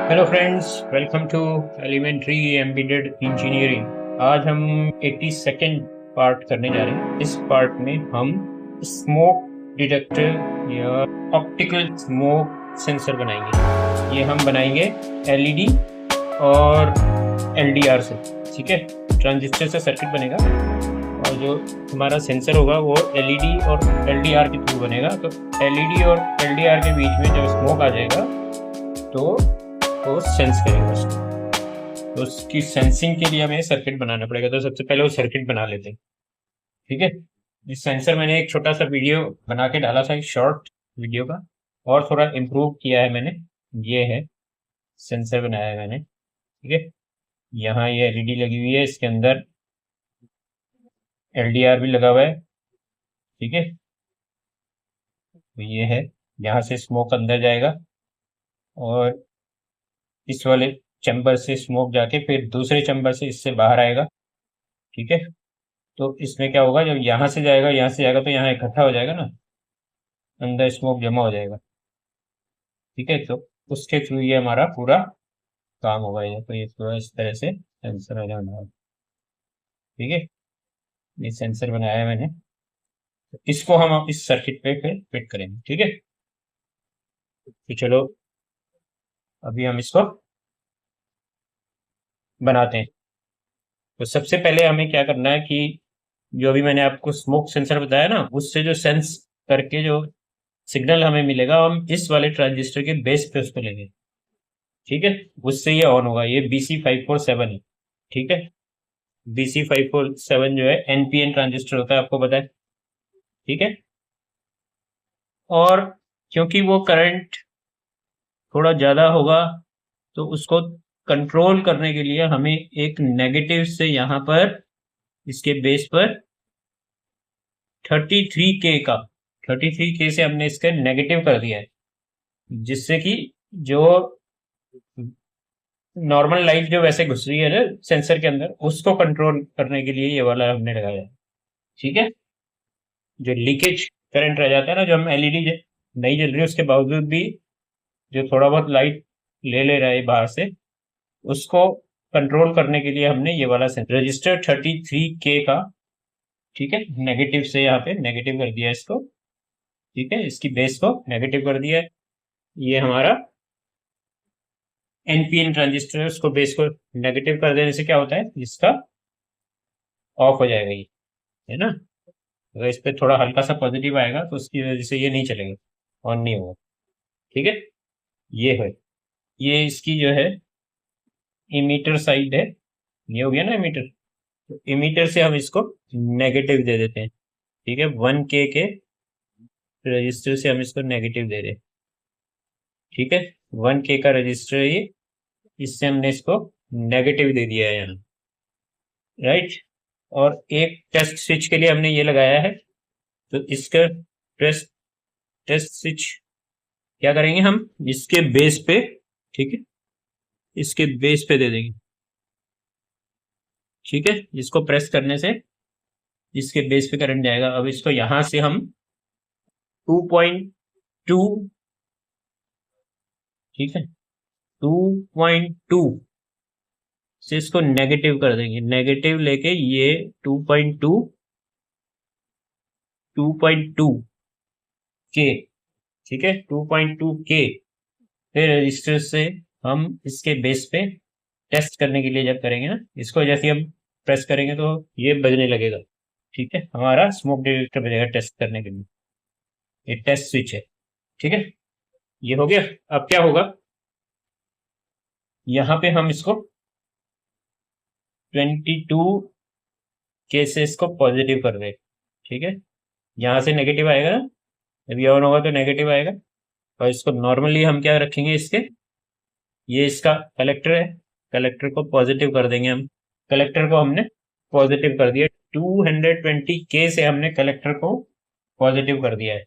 Hello friends, welcome to elementary embedded engineering. आज हम 82nd part करने जा रहे हैं। इस पार्ट में हम स्मोक डिटेक्टर या ऑप्टिकल स्मोक सेंसर बनाएंगे। ये हम बनाएंगे एलईडी और एलडीआर से। ठीक है, ट्रांजिस्टर से सर्किट बनेगा और जो हमारा सेंसर होगा वो एलईडी और एलडीआर के थ्रू बनेगा। तो एलईडी और एलडीआर के बीच में जब स्मोक आ जाएगा तो वो सेंस करेगा उसको। तो उसकी सेंसिंग के लिए हमें सर्किट बनाना पड़ेगा। तो सबसे पहले वो सर्किट बना लेते हैं। ठीक है, इस सेंसर मैंने एक छोटा सा वीडियो बना के डाला था, एक शॉर्ट वीडियो का, और थोड़ा इम्प्रूव किया है मैंने। ये है सेंसर बनाया है मैंने। ठीक है, यहाँ ये एलईडी लगी हुई है, इसके अंदर एलडीआर भी लगा हुआ है। ठीक है, तो ये है, यहाँ से स्मोक अंदर जाएगा और इस वाले चैम्बर से स्मोक जाके फिर दूसरे चैम्बर से इससे बाहर आएगा। ठीक है, तो इसमें क्या होगा, जब यहाँ से जाएगा तो यहाँ इकट्ठा हो जाएगा ना, अंदर स्मोक जमा हो जाएगा। ठीक है, तो उसके थ्रू ये हमारा पूरा काम होगा। ये तो ये पूरा इस तरह से सेंसर हो जाना है। ठीक है, ये सेंसर बनाया है मैंने, तो इसको हम अब इस सर्किट पे फिर फिट करेंगे। ठीक है, तो चलो अभी हम इसको बनाते हैं। तो सबसे पहले हमें क्या करना है कि जो अभी मैंने आपको स्मोक सेंसर बताया ना, उससे जो सेंस करके जो सिग्नल हमें मिलेगा, हम इस वाले ट्रांजिस्टर के बेस पे उसको लेंगे। ठीक है, उससे ये ऑन होगा। ये BC547 है। ठीक है, BC547 जो है एनपीएन ट्रांजिस्टर होता है, आपको पता है। ठीक है, और क्योंकि वो करंट थोड़ा ज़्यादा होगा तो उसको कंट्रोल करने के लिए हमें एक नेगेटिव से यहाँ पर इसके बेस पर 33K से हमने इसका नेगेटिव कर दिया है, जिससे कि जो नॉर्मल लाइट जो वैसे घुस रही है ना सेंसर के अंदर, उसको कंट्रोल करने के लिए ये वाला हमने लगाया है। ठीक है, जो लीकेज करंट रह जाता है ना, जो हम एलईडी नहीं जल रही उसके बावजूद भी जो थोड़ा बहुत लाइट ले रहा है बाहर से, उसको कंट्रोल करने के लिए हमने ये वाला सेंसर रजिस्टर 33K का। ठीक है, नेगेटिव से यहाँ पे नेगेटिव कर दिया इसको। ठीक है, इसकी बेस को नेगेटिव कर दिया है। ये हमारा एनपीएन ट्रांजिस्टर है, उसको बेस को नेगेटिव कर देने से क्या होता है, इसका ऑफ हो जाएगा ये, है ना। अगर इस पे थोड़ा हल्का सा पॉजिटिव आएगा तो उसकी वजह से ये नहीं चलेगा, ऑन नहीं होगा। ठीक है, ये है, ये इसकी जो है इमीटर साइड है। ये हो गया ना इमीटर, तो इमीटर से हम इसको नेगेटिव दे देते हैं। ठीक है, 1K के रजिस्टर से हम इसको नेगेटिव दे रहे हैं। ठीक है, 1K का रजिस्टर है ये, इससे हमने इसको नेगेटिव दे दिया है यहाँ। राइट, और एक टेस्ट स्विच के लिए हमने ये लगाया है। तो इसका टेस्ट टेस्ट स्विच क्या करेंगे हम, इसके बेस पे, ठीक है, इसके बेस पे दे देंगे। ठीक है, इसको प्रेस करने से इसके बेस पे करंट जाएगा। अब इसको यहां से हम 2.2, ठीक है, 2.2 से इसको नेगेटिव कर देंगे। नेगेटिव लेके ये 2.2 के, ठीक है, 2.2 के फिर रजिस्टर से हम इसके बेस पे टेस्ट करने के लिए जब करेंगे ना, इसको जैसे हम प्रेस करेंगे तो ये बजने लगेगा। ठीक है, हमारा स्मोक डिटेक्टर बजेगा टेस्ट करने के लिए। ये टेस्ट स्विच है। ठीक है, ये हो गया। अब क्या होगा, यहाँ पे हम इसको 22K से इसको पॉजिटिव कर रहे हैं। ठीक है, यहाँ से नेगेटिव आएगा ना, जब ये ऑन होगा तो नेगेटिव आएगा। और इसको नॉर्मली हम क्या रखेंगे, इसके ये इसका कलेक्टर है, कलेक्टर को पॉजिटिव कर देंगे हम। कलेक्टर को हमने पॉजिटिव कर दिया, 220K से हमने कलेक्टर को पॉजिटिव कर दिया है।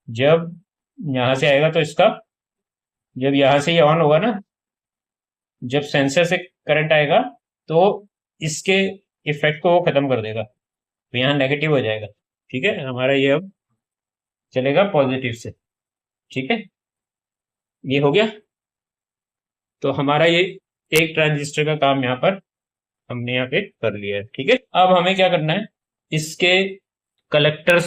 जब यहाँ से आएगा तो इसका, जब यहाँ से ये ऑन होगा ना, जब सेंसर से करंट आएगा तो इसके इफेक्ट को वो खत्म कर देगा, तो यहाँ नेगेटिव हो जाएगा। ठीक है, हमारा ये अब चलेगा पॉजिटिव से। ठीक है, ये हो गया। तो हमारा ये एक ट्रांजिस्टर का काम यहाँ पर हमने यहाँ पे कर लिया है। ठीक है, अब हमें क्या करना है, इसके कलेक्टर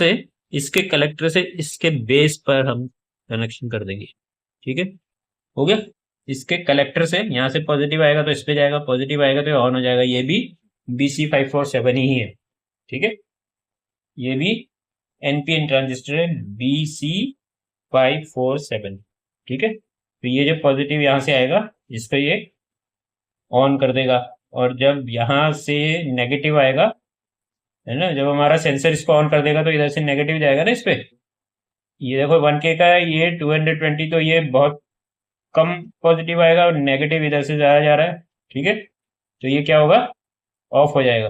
से इसके बेस पर हम कनेक्शन कर देंगे। ठीक है, हो गया। इसके कलेक्टर से यहाँ से पॉजिटिव आएगा तो इस पे जाएगा, पॉजिटिव आएगा तो ऑन हो जाएगा। ये भी BC547 ही है। ठीक है, ये भी NPN ट्रांजिस्टर है, BC547। ठीक है, तो ये जो पॉजिटिव यहाँ से आएगा इसको ये ऑन कर देगा, और जब यहाँ से नेगेटिव आएगा, है ना, जब हमारा सेंसर इसको ऑन कर देगा तो इधर से नेगेटिव जाएगा ना इस पे। ये देखो 1K का है, ये 220, तो ये बहुत कम पॉजिटिव आएगा और नेगेटिव इधर से ज्यादा जा रहा है। ठीक है, तो ये क्या होगा, ऑफ हो जाएगा।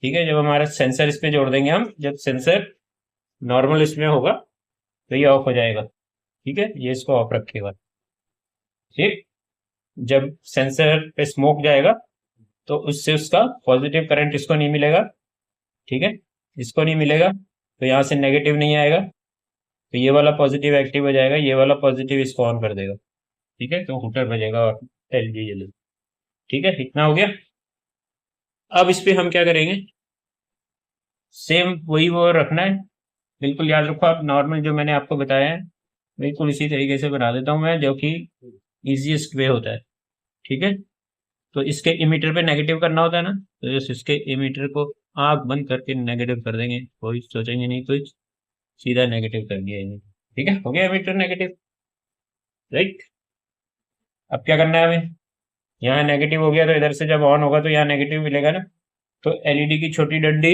ठीक है, जब हमारा सेंसर इस पे जोड़ देंगे हम, जब सेंसर नॉर्मल इसमें होगा तो ये ऑफ हो जाएगा। ठीक है, ये इसको ऑफ रखेगा। ठीक, जब सेंसर पे स्मोक जाएगा तो उससे उसका पॉजिटिव करंट इसको नहीं मिलेगा। ठीक है, इसको नहीं मिलेगा तो यहाँ से नेगेटिव नहीं आएगा, तो ये वाला पॉजिटिव एक्टिव हो जाएगा, ये वाला पॉजिटिव इसको ऑन कर देगा। ठीक है, तो हुटर बजेगा और एलईडी जलेगी। ठीक है, इतना हो गया। अब इस पे हम क्या करेंगे, सेम वही वो रखना है, बिल्कुल याद रखो आप, नॉर्मल जो मैंने आपको बताया है बिल्कुल इसी तरीके से बना देता हूँ मैं, जो कि इजीएस्ट वे होता है। ठीक है, तो इसके इमीटर पे नेगेटिव करना होता है ना, तो जैसे इसके इमीटर को आंख बंद करके नेगेटिव कर देंगे, कोई सोचेंगे नहीं कुछ, सीधा नेगेटिव कर दिया इन्हें। ठीक है, हो गया इमीटर नेगेटिव। राइट, अब क्या करना है हमें, यहाँ नेगेटिव हो गया तो इधर से जब ऑन होगा तो यहाँ नेगेटिव मिलेगा ना, तो एलईडी की छोटी डंडी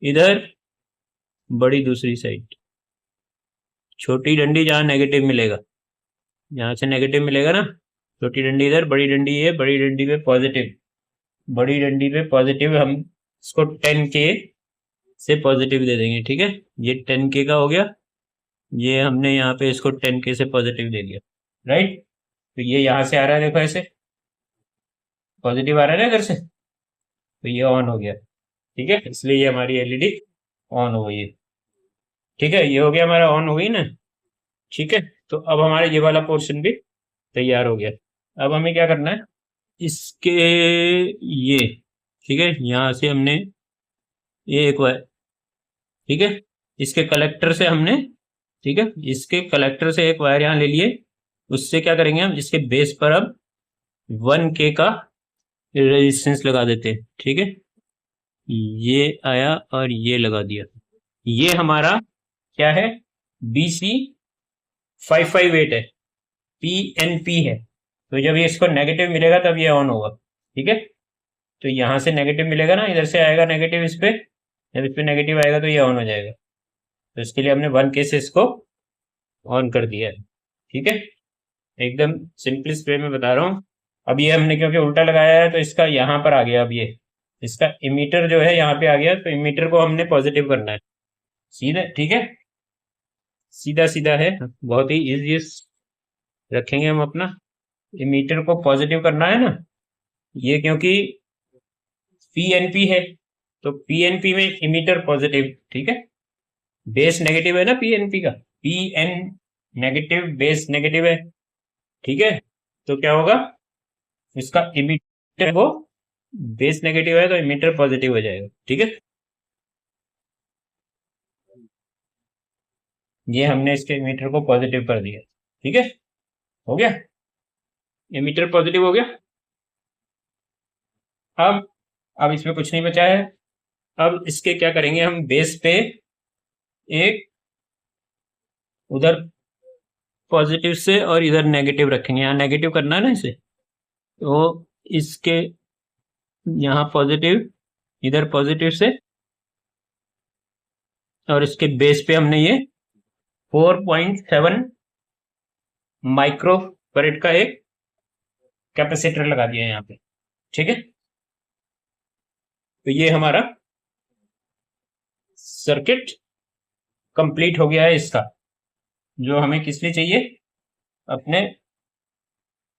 इधर, बड़ी दूसरी साइड। छोटी डंडी जहाँ नेगेटिव मिलेगा, यहाँ से नेगेटिव मिलेगा ना, छोटी डंडी इधर, बड़ी डंडी ये, बड़ी डंडी पे पॉजिटिव, बड़ी डंडी पे पॉजिटिव हम इसको 10K से पॉजिटिव दे देंगे। ठीक है, ये 10K का हो गया, ये हमने यहाँ पे इसको 10K से पॉजिटिव दे दिया। राइट, तो ये यहाँ से आ रहा है, देखो ऐसे पॉजिटिव आ रहा है ना इधर से, तो ये ऑन हो गया। ठीक है, इसलिए ये हमारी एलईडी ऑन हो गई है। ठीक है, ये हो गया हमारा, ऑन हो गई ना। ठीक है, तो अब हमारा ये वाला पोर्शन भी तैयार हो गया। अब हमें क्या करना है, इसके ये, ठीक है, यहाँ से हमने ये एक वायर, ठीक है, इसके कलेक्टर से हमने, ठीक है, इसके कलेक्टर से एक वायर यहाँ ले लिए, उससे क्या करेंगे हम, इसके बेस पर अब 1K का रेजिस्टेंस लगा देते हैं। ठीक है, ये आया और ये लगा दिया, ये हमारा क्या है, BC558 है, PNP है। तो जब ये इसको नेगेटिव मिलेगा तब ये ऑन होगा। ठीक है, तो यहां से नेगेटिव मिलेगा ना, इधर से आएगा नेगेटिव इस पे, जब इस पे नेगेटिव आएगा तो ये ऑन हो जाएगा। तो इसके लिए हमने 1K से इसको ऑन कर दिया है। ठीक है, एकदम सिंपलेस्ट वे में बता रहा हूँ। अब ये हमने क्योंकि उल्टा लगाया है तो इसका यहाँ पर आ गया, अब ये इसका इमीटर जो है यहाँ पे आ गया, तो इमीटर को हमने पॉजिटिव करना है सीधा। ठीक है, सीधा सीधा है, बहुत ही इजी रखेंगे हम अपना, इमीटर को पॉजिटिव करना है ना, ये क्योंकि PNP है तो PNP में इमीटर पॉजिटिव। ठीक है, बेस नेगेटिव है ना PNP का, PN नेगेटिव, बेस नेगेटिव है। ठीक है, तो क्या होगा, इसका इमीटर वो बेस नेगेटिव है तो इमीटर पॉजिटिव हो जाएगा। ठीक है, ये हमने इसके इमीटर को पॉजिटिव कर दिया। ठीक है, हो गया, इमीटर पॉजिटिव हो गया। अब इसमें कुछ नहीं बचा है, अब इसके क्या करेंगे हम, बेस पे एक उधर पॉजिटिव से और इधर नेगेटिव रखेंगे, यहाँ नेगेटिव करना है ना इसे, तो इसके यहाँ पॉजिटिव, इधर पॉजिटिव से, और इसके बेस पे हमने ये 4.7 माइक्रोफैराड का एक कैपेसिटर लगा दिया है यहाँ पे। ठीक है, तो ये हमारा सर्किट कंप्लीट हो गया है इसका, जो हमें किस लिए चाहिए, अपने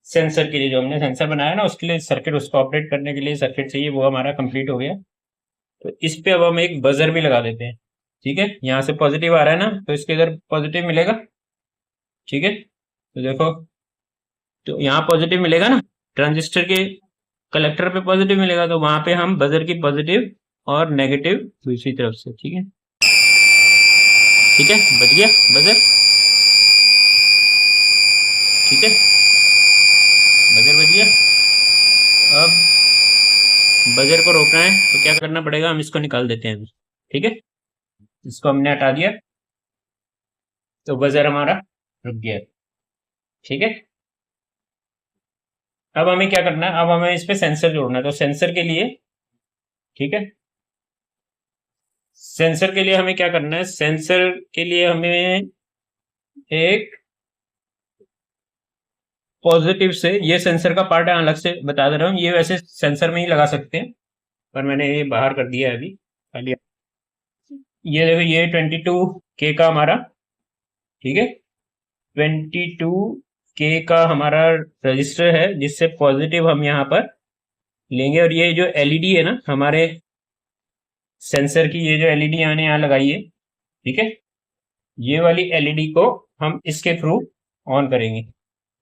सेंसर के लिए, जो हमने सेंसर बनाया ना उसके लिए सर्किट, उसको ऑपरेट करने के लिए सर्किट चाहिए, वो हमारा कंप्लीट हो गया। तो इस पे अब हम एक बजर भी लगा देते हैं। ठीक है, यहाँ से पॉजिटिव आ रहा है ना, तो इसके इधर पॉजिटिव मिलेगा। ठीक है, तो देखो, तो यहाँ पॉजिटिव मिलेगा ना, ट्रांजिस्टर के कलेक्टर पे पॉजिटिव मिलेगा, तो वहां पे हम बजर की पॉजिटिव और नेगेटिव दूसरी तरफ से। ठीक है, ठीक है, बज गया बजर। ठीक है, बजर बज गया। अब बजर को रोकना है तो क्या करना पड़ेगा, हम इसको निकाल देते हैं अभी। ठीक है, इसको हमने हटा दिया तो बजर हमारा रुक गया। ठीक है, अब हमें क्या करना है, अब हमें इस पे सेंसर जोड़ना है। तो सेंसर के लिए, ठीक है, सेंसर के लिए हमें क्या करना है, सेंसर के लिए हमें एक पॉजिटिव से, ये सेंसर का पार्ट है, अलग से बता दे रहा हूँ, ये वैसे सेंसर में ही लगा सकते हैं पर मैंने ये बाहर कर दिया है अभी खाली। ये देखो, ये 22K का हमारा, ठीक है, 22K का हमारा रजिस्टर है, जिससे पॉजिटिव हम यहाँ पर लेंगे। और ये जो एलईडी है ना हमारे सेंसर की, ये जो एलईडी मैंने यहाँ लगाई है, ठीक है, ये वाली एलईडी को हम इसके थ्रू ऑन करेंगे।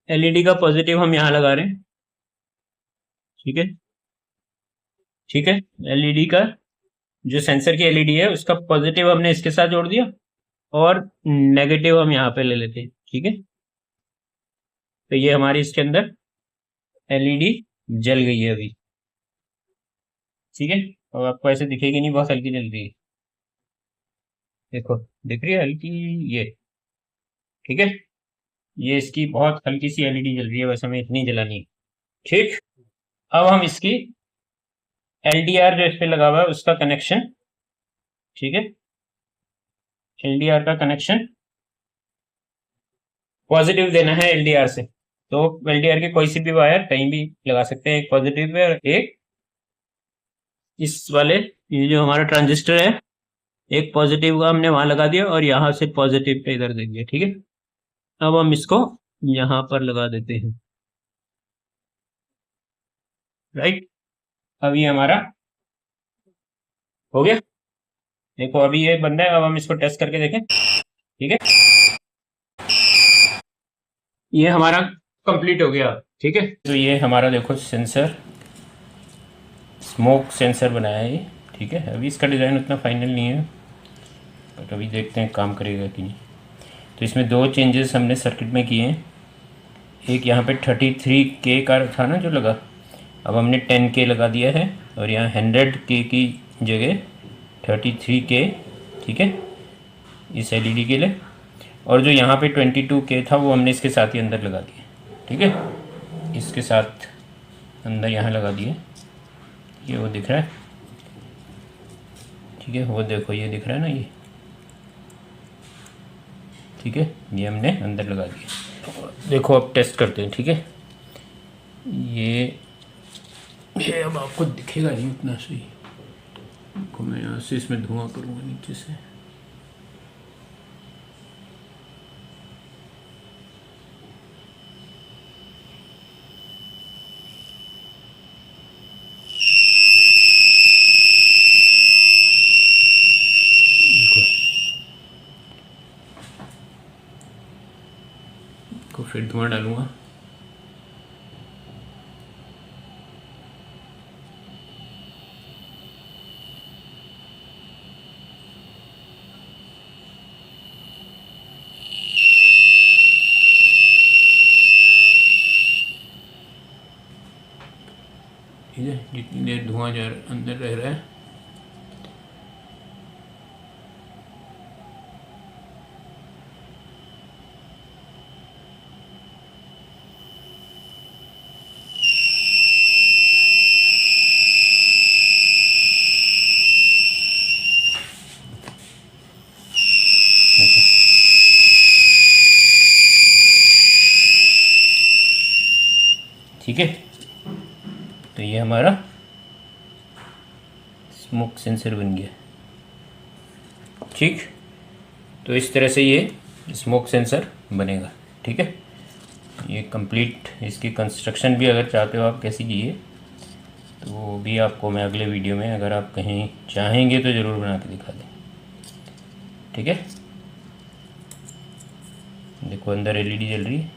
एलईडी का पॉजिटिव हम यहाँ लगा रहे हैं। ठीक है, ठीक है, एलईडी का जो सेंसर की एलईडी है उसका पॉजिटिव हमने इसके साथ जोड़ दिया और नेगेटिव हम यहाँ पे ले लेते हैं। ठीक है, तो ये हमारी इसके अंदर एलईडी जल गई है अभी। ठीक है, और आपको ऐसे दिखेगी नहीं, बहुत हल्की जल रही है, देखो दिख रही है हल्की ये। ठीक है, ये इसकी बहुत हल्की सी एलईडी जल रही है, वैसे हमें इतनी जलानी है। ठीक, अब हम इसकी एलडीआर जो इस पे लगा हुआ है उसका कनेक्शन, ठीक है, एलडीआर का कनेक्शन पॉजिटिव देना है एलडीआर से। तो एलडीआर के कोई सी भी वायर कहीं भी लगा सकते हैं, एक पॉजिटिव पे और एक इस वाले, ये जो हमारा ट्रांजिस्टर है, एक पॉजिटिव का हमने वहां लगा दिया और यहाँ से पॉजिटिव पे इधर दे दिया। ठीक है, अब हम इसको यहाँ पर लगा देते हैं। राइट, अब ये हमारा हो गया। देखो अभी ये बंद है, अब हम इसको टेस्ट करके देखें। ठीक है, ये हमारा कंप्लीट हो गया। ठीक है, तो ये हमारा देखो सेंसर, स्मोक सेंसर बनाया है ये। ठीक है, अभी इसका डिज़ाइन उतना फाइनल नहीं है बट अभी देखते हैं काम करेगा कि नहीं। तो इसमें दो चेंजेस हमने सर्किट में किए हैं। एक यहाँ पे 33K का था ना जो लगा, अब हमने 10K लगा दिया है और यहाँ 100K की जगह 33K। ठीक है, इस एलईडी के लिए। और जो यहाँ पे 22K था वो हमने इसके साथ ही अंदर लगा दिया। ठीक है, इसके साथ अंदर यहाँ लगा दिए, ये वो दिख रहा है। ठीक है, वो देखो ये दिख रहा है ना ये। ठीक है, ये हमने अंदर लगा दिया। देखो अब टेस्ट करते हैं। ठीक है, ये अब आपको दिखेगा नहीं उतना सही, देखो मैं यहाँ से इसमें धुआं करूँगा नीचे से। देखो फिर धुआं डालूंगा। ठीक है, जितनी देर धुआं जा अंदर रह रहा है, ठीक है, तो ये हमारा स्मोक सेंसर बन गया। ठीक, तो इस तरह से ये स्मोक सेंसर बनेगा। ठीक है, ये कंप्लीट, इसकी कंस्ट्रक्शन भी अगर चाहते हो आप कैसी चाहिए तो वो भी आपको मैं अगले वीडियो में, अगर आप कहीं चाहेंगे तो ज़रूर बना के दिखा दें। ठीक है, देखो अंदर एलईडी जल रही है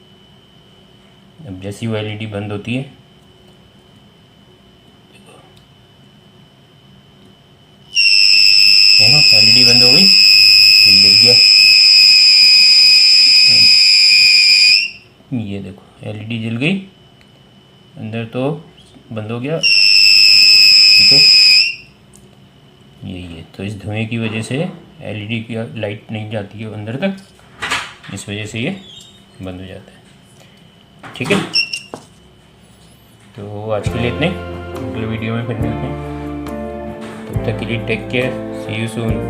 अब जैसी वो एलईडी बंद होती है, है ना, एलईडी बंद हो गई तो ये जल गया। ये देखो एलईडी जल गई, अंदर तो बंद हो गया, ठीक है। यही है, तो इस धुएं की वजह से एलईडी की लाइट नहीं जाती है अंदर तक, इस वजह से ये बंद हो जाता है, ठीक है। तो आज के लिए इतने, अगले वीडियो में फिर मिलते हैं, तब तक के लिए take care, see you soon.